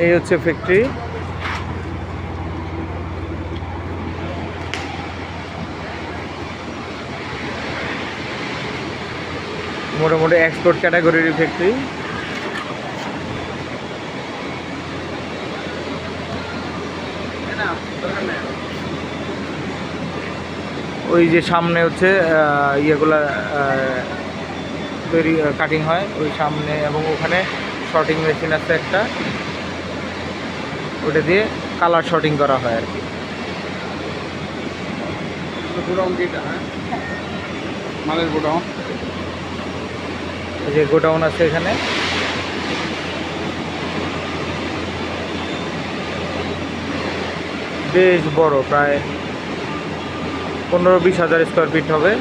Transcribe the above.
এই হচ্ছে ফ্যাক্টরি। মোটামুটি এক্সপোর্ট ক্যাটাগরির ফ্যাক্টরি। ওই যে সামনে হচ্ছে ইয়েগুলা তৈরি কাটিং হয় ওই সামনে, এবং ওখানে শর্টিং মেশিন আছে একটা, ওটা দিয়ে কালার শর্টিং করা হয় আর কি। মালের গোডাউন, যে গোডাউন আছে এখানে। বেশ বড়, প্রায় 15-20 হাজার স্কোয়ার ফিট হবে।